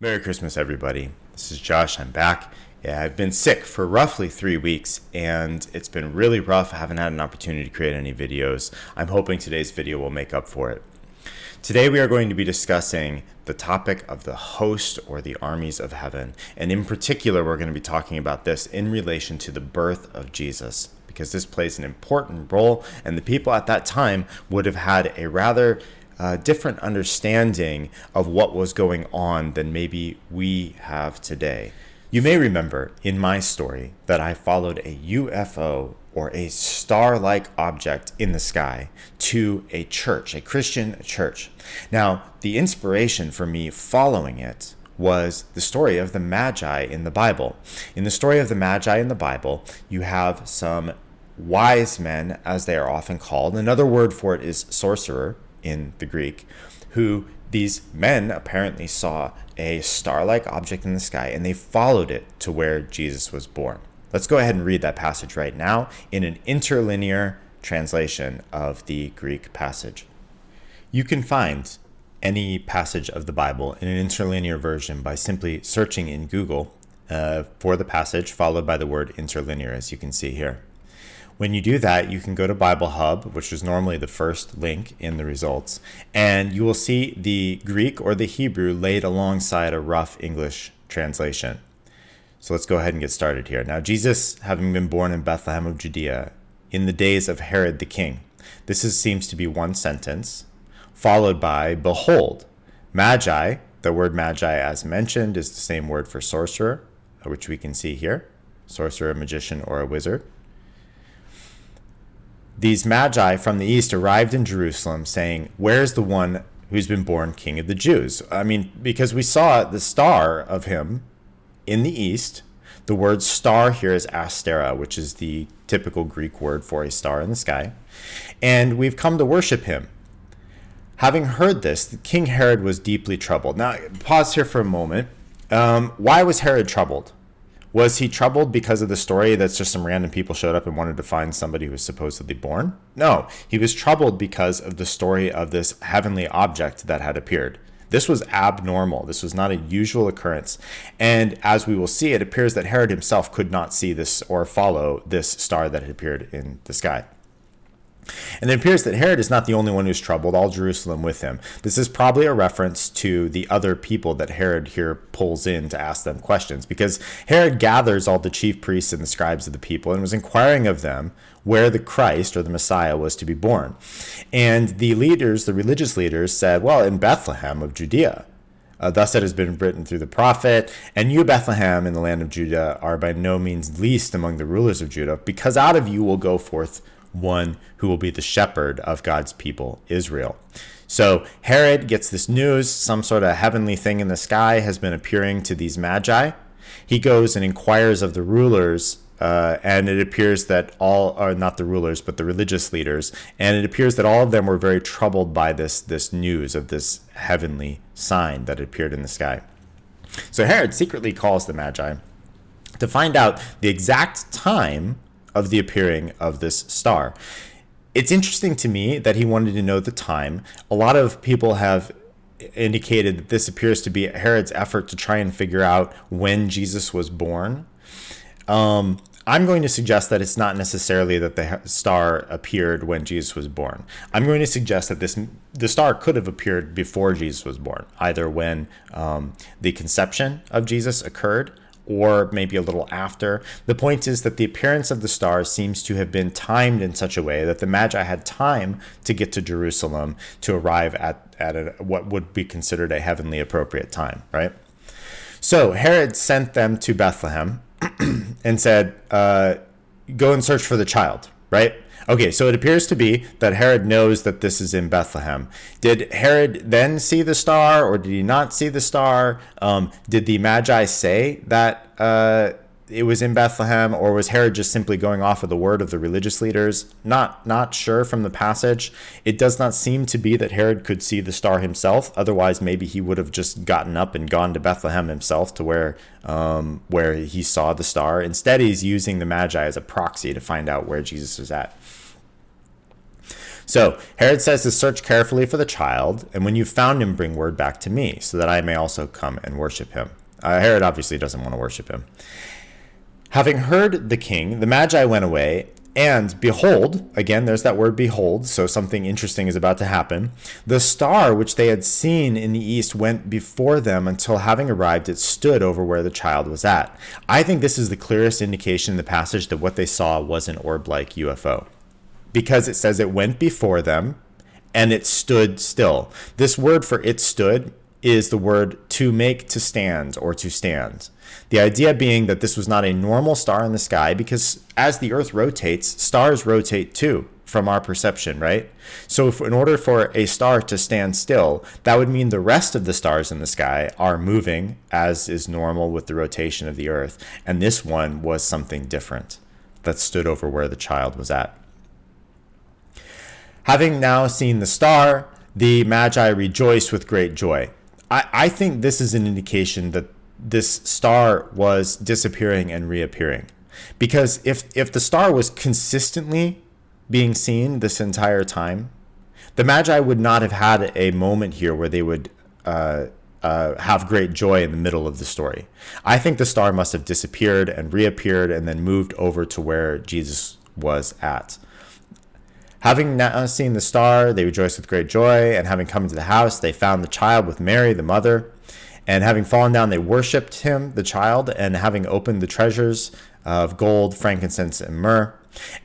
Merry Christmas, everybody. This is Josh. I'm back. Yeah, I've been sick for roughly 3 weeks, and it's been really rough. I haven't had an opportunity to create any videos. I'm hoping today's video will make up for it. Today, we are going to be discussing the topic of the host or the armies of heaven. And in particular, we're going to be talking about this in relation to the birth of Jesus, because this plays an important role, and the people at that time would have had a rather different understanding of what was going on than maybe we have today. You may remember in my story that I followed a UFO or a star-like object in the sky to a church, a Christian church. Now, the inspiration for me following it was the story of the Magi in the Bible. In the story of the Magi in the Bible, you have some wise men, as they are often called. Another word for it is sorcerer in the Greek, who these men apparently saw a star-like object in the sky, and they followed it to where Jesus was born. Let's go ahead and read that passage right now in an interlinear translation of the Greek passage. You can find any passage of the Bible in an interlinear version by simply searching in Google for the passage, followed by the word interlinear, as you can see here. When you do that, you can go to Bible Hub, which is normally the first link in the results, and you will see the Greek or the Hebrew laid alongside a rough English translation. So let's go ahead and get started here. Now, Jesus, having been born in Bethlehem of Judea in the days of Herod the king. Seems to be one sentence, followed by, behold, Magi. The word Magi, as mentioned, is the same word for sorcerer, which we can see here. Sorcerer, a magician, or a wizard. These Magi from the east arrived in Jerusalem, saying, "Where's the one who's been born King of the Jews?" Because we saw the star of him in the east. The word star here is astera, which is the typical Greek word for a star in the sky. And we've come to worship him. Having heard this, King Herod was deeply troubled. Now, pause here for a moment. Why was Herod troubled? Was he troubled because of the story that's just some random people showed up and wanted to find somebody who was supposedly born? No, he was troubled because of the story of this heavenly object that had appeared. This was abnormal. This was not a usual occurrence. And as we will see, it appears that Herod himself could not see this or follow this star that had appeared in the sky. And it appears that Herod is not the only one who's troubled, all Jerusalem with him. This is probably a reference to the other people that Herod here pulls in to ask them questions, because Herod gathers all the chief priests and the scribes of the people and was inquiring of them where the Christ or the Messiah was to be born. And the leaders, the religious leaders, said, well, in Bethlehem of Judea. Thus it has been written through the prophet, and you, Bethlehem, in the land of Judah, are by no means least among the rulers of Judah, because out of you will go forth one who will be the shepherd of God's people, Israel. So Herod gets this news, some sort of heavenly thing in the sky has been appearing to these Magi. He goes and inquires of the rulers, and it appears that all are not the rulers, but the religious leaders. And it appears that all of them were very troubled by this news of this heavenly sign that appeared in the sky. So Herod secretly calls the Magi to find out the exact time of the appearing of this star. It's interesting to me that he wanted to know the time. A lot of people have indicated that this appears to be Herod's effort to try and figure out when Jesus was born. I'm going to suggest that it's not necessarily that the star appeared when Jesus was born. I'm going to suggest that the star could have appeared before Jesus was born, either when the conception of Jesus occurred, or maybe a little after. The point is that the appearance of the star seems to have been timed in such a way that the Magi had time to get to Jerusalem to arrive at what would be considered a heavenly appropriate time, right? So Herod sent them to Bethlehem and said, go and search for the child, right? Okay, so it appears to be that Herod knows that this is in Bethlehem. Did Herod then see the star, or did he not see the star? Did the Magi say that it was in Bethlehem, or was Herod just simply going off of the word of the religious leaders? Not sure from the passage. It does not seem to be that Herod could see the star himself. Otherwise, maybe he would have just gotten up and gone to Bethlehem himself to where he saw the star. Instead, he's using the Magi as a proxy to find out where Jesus was at. So Herod says to search carefully for the child, and when you've found him, bring word back to me, so that I may also come and worship him. Herod obviously doesn't want to worship him. Having heard the king, the Magi went away, and behold, again, there's that word behold, so something interesting is about to happen. The star which they had seen in the east went before them until, having arrived, it stood over where the child was at. I think this is the clearest indication in the passage that what they saw was an orb-like UFO, because it says it went before them and it stood still. This word for it stood is the word to make to stand or to stand. The idea being that this was not a normal star in the sky, because as the earth rotates, stars rotate too from our perception, right? So in order for a star to stand still, that would mean the rest of the stars in the sky are moving, as is normal with the rotation of the earth. And this one was something different that stood over where the child was at. Having now seen the star, the Magi rejoiced with great joy. I think this is an indication that this star was disappearing and reappearing. Because if the star was consistently being seen this entire time, the Magi would not have had a moment here where they would have great joy in the middle of the story. I think the star must have disappeared and reappeared and then moved over to where Jesus was at. Having now seen the star, they rejoiced with great joy, and having come into the house, they found the child with Mary, the mother. And having fallen down, they worshipped him, the child, and having opened the treasures of gold, frankincense, and myrrh.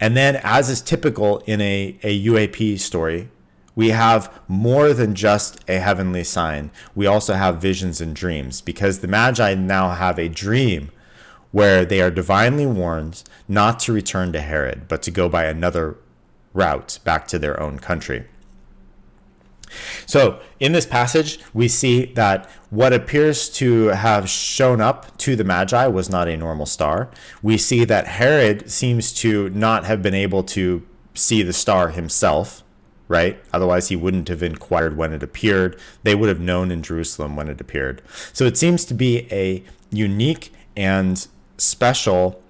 And then, as is typical in a UAP story, we have more than just a heavenly sign. We also have visions and dreams, because the Magi now have a dream where they are divinely warned not to return to Herod, but to go by another route back to their own country. So in this passage, we see that what appears to have shown up to the Magi was not a normal star. We see that Herod seems to not have been able to see the star himself, right? Otherwise, he wouldn't have inquired when it appeared. They would have known in Jerusalem when it appeared. So it seems to be a unique and special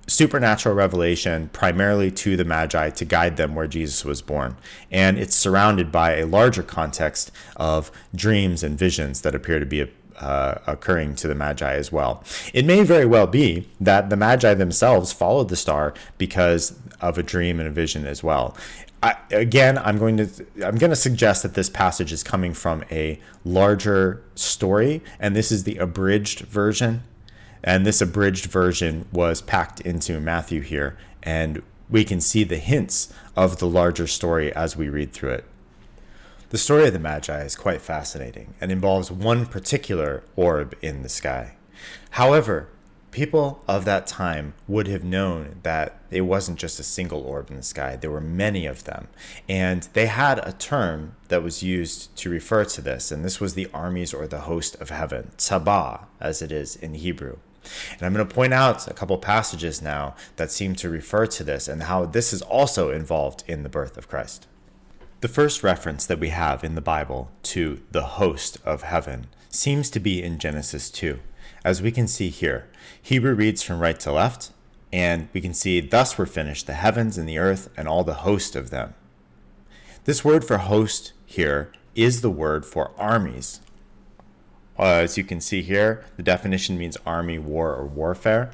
supernatural revelation primarily to the Magi to guide them where Jesus was born. And it's surrounded by a larger context of dreams and visions that appear to be occurring to the Magi as well. It may very well be that the Magi themselves followed the star because of a dream and a vision as well. I'm going to suggest that this passage is coming from a larger story, and this is the abridged version. And this abridged version was packed into Matthew here, and we can see the hints of the larger story as we read through it. The story of the Magi is quite fascinating and involves one particular orb in the sky. However, people of that time would have known that it wasn't just a single orb in the sky. There were many of them. And they had a term that was used to refer to this, and this was the armies or the host of heaven, tzabah, as it is in Hebrew. And I'm going to point out a couple passages now that seem to refer to this and how this is also involved in the birth of Christ. The first reference that we have in the Bible to the host of heaven seems to be in Genesis 2. As we can see here, Hebrew reads from right to left, and we can see, thus were finished the heavens and the earth and all the host of them. This word for host here is the word for armies. As you can see here, the definition means army, war, or warfare.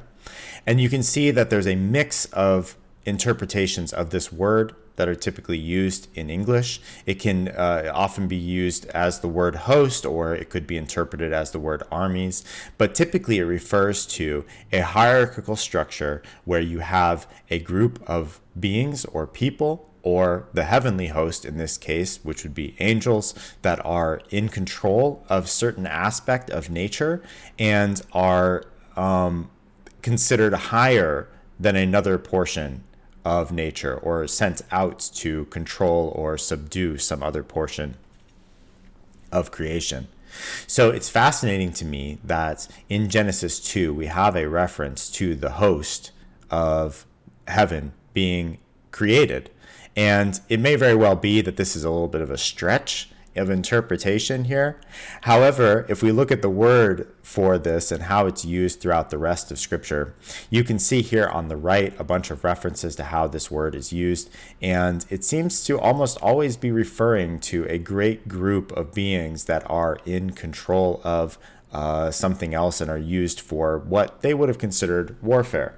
And you can see that there's a mix of interpretations of this word that are typically used in English. It can often be used as the word host, or it could be interpreted as the word armies. But typically it refers to a hierarchical structure where you have a group of beings or people, or the heavenly host in this case, which would be angels, that are in control of certain aspect of nature and are considered higher than another portion of nature, or sent out to control or subdue some other portion of creation. So it's fascinating to me that in Genesis 2, we have a reference to the host of heaven being created. And it may very well be that this is a little bit of a stretch of interpretation here. However, if we look at the word for this and how it's used throughout the rest of Scripture, you can see here on the right a bunch of references to how this word is used, and it seems to almost always be referring to a great group of beings that are in control of something else and are used for what they would have considered warfare.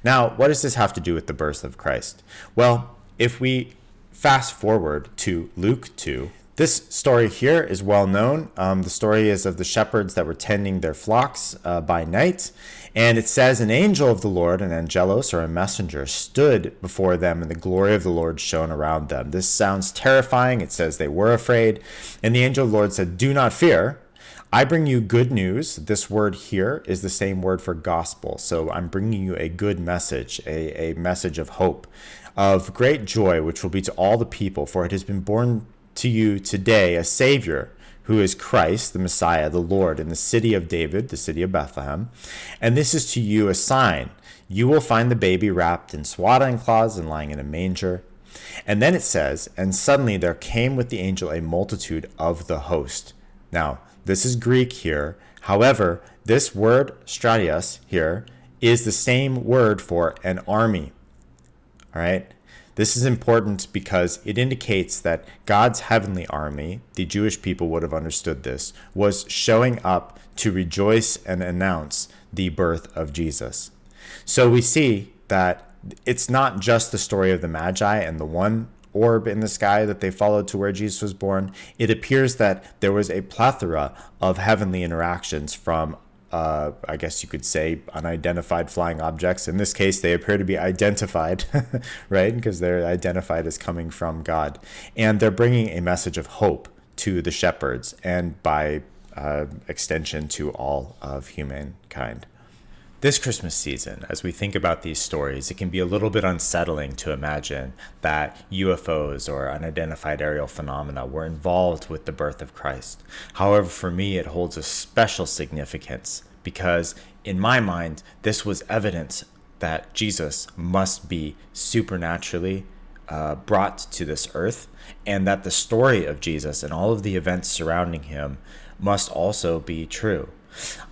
Now, what does this have to do with the birth of Christ? Well, if we fast forward to Luke 2, this story here is well known. The story is of the shepherds that were tending their flocks by night. And it says, an angel of the Lord, an angelos or a messenger, stood before them, and the glory of the Lord shone around them. This sounds terrifying. It says they were afraid. And the angel of the Lord said, do not fear. I bring you good news. This word here is the same word for gospel. So I'm bringing you a good message, a message of hope, of great joy, which will be to all the people. For it has been born to you today a Savior, who is Christ, the Messiah, the Lord, in the city of David, the city of Bethlehem. And this is to you a sign. You will find the baby wrapped in swaddling cloths and lying in a manger. And then it says, and suddenly there came with the angel a multitude of the host. Now, this is Greek here. However, this word, stratios, here, is the same word for an army. All right? This is important because it indicates that God's heavenly army, the Jewish people would have understood this, was showing up to rejoice and announce the birth of Jesus. So we see that it's not just the story of the Magi and the one orb in the sky that they followed to where Jesus was born. It appears that there was a plethora of heavenly interactions from I guess you could say unidentified flying objects. In this case, they appear to be identified, right? Because they're identified as coming from God. And they're bringing a message of hope to the shepherds and by extension to all of humankind. This Christmas season, as we think about these stories, it can be a little bit unsettling to imagine that UFOs or unidentified aerial phenomena were involved with the birth of Christ. However, for me, it holds a special significance because, in my mind, this was evidence that Jesus must be supernaturally brought to this earth, and that the story of Jesus and all of the events surrounding him must also be true.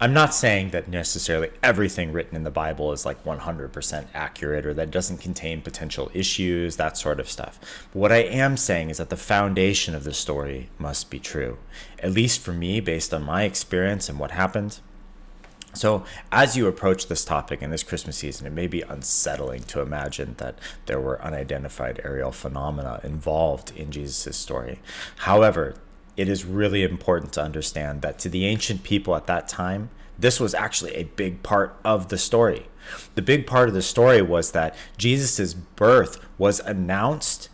I'm not saying that necessarily everything written in the Bible is like 100% accurate or that doesn't contain potential issues, that sort of stuff. But what I am saying is that the foundation of the story must be true, at least for me, based on my experience and what happened. So as you approach this topic in this Christmas season, it may be unsettling to imagine that there were unidentified aerial phenomena involved in Jesus' story. However, it is really important to understand that to the ancient people at that time, this was actually a big part of the story. The big part of the story was that Jesus' birth was announced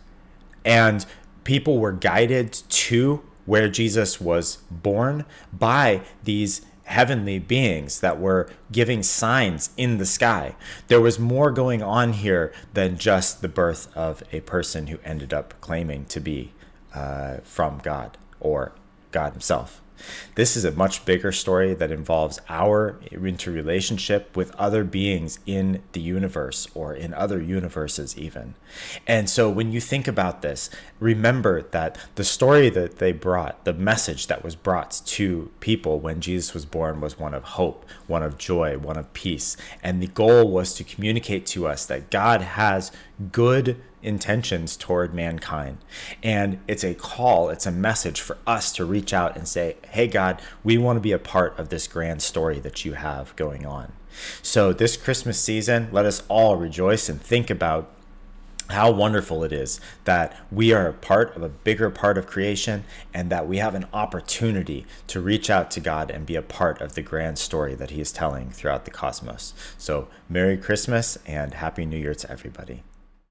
and people were guided to where Jesus was born by these heavenly beings that were giving signs in the sky. There was more going on here than just the birth of a person who ended up claiming to be from God or God himself. This is a much bigger story that involves our interrelationship with other beings in the universe or in other universes even. And so when you think about this, remember that the story that they brought, the message that was brought to people when Jesus was born was one of hope, one of joy, one of peace. And the goal was to communicate to us that God has good intentions toward mankind. And it's a call, it's a message for us to reach out and say, hey, God, we want to be a part of this grand story that you have going on. So this Christmas season, let us all rejoice and think about how wonderful it is that we are a part of a bigger part of creation and that we have an opportunity to reach out to God and be a part of the grand story that he is telling throughout the cosmos. So Merry Christmas and Happy New Year to everybody.